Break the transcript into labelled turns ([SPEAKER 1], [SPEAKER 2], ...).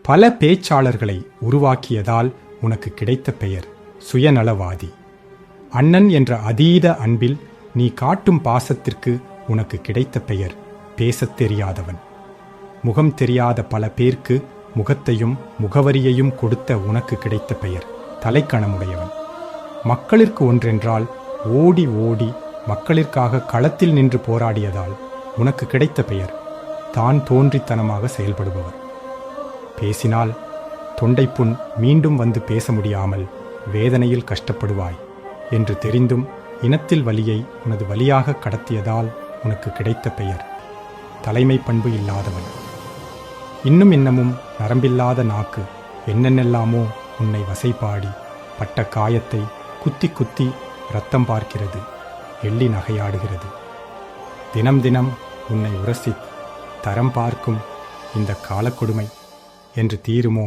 [SPEAKER 1] பல பேச்சாளர்களை உருவாக்கியதால் உனக்கு கிடைத்த பெயர் சுயநலவாதி. அண்ணன் என்ற அதீத அன்பில் நீ காட்டும் பாசத்திற்கு உனக்கு கிடைத்த பெயர் பேசத் தெரியாதவன். முகம் தெரியாத பல பேர்க்கு முகத்தையும் முகவரியையும் கொடுத்த உனக்கு கிடைத்த பெயர் தலைக்கணமுடையவன். மக்களிற்கு ஒன்றென்றால் ஓடி ஓடி மக்களிற்காக களத்தில் நின்று போராடியதால் உனக்கு கிடைத்த பெயர் தான் தோன்றித்தனமாக செயல்படுபவர். பேசினால் தொண்டைப்புண் மீண்டும் வந்து பேச முடியாமல் வேதனையில் கஷ்டப்படுவாய் என்று தெரிந்தும் இனத்தில் வலியை உனது வலியாக கடத்தியதால் உனக்கு கிடைத்த பெயர் தலைமை பண்பு இல்லாதவன். இன்னமும் நரம்பில்லாத நாக்கு என்னென்னெல்லாமோ உன்னை வசைபாடி பட்ட காயத்தை குத்தி குத்தி இரத்தம் பார்க்கிறது, எள்ளி நகையாடுகிறது. தினம் தினம் உன்னை உரசி தரம் பார்க்கும் இந்த காலக்கொடுமை என்று தீருமோ?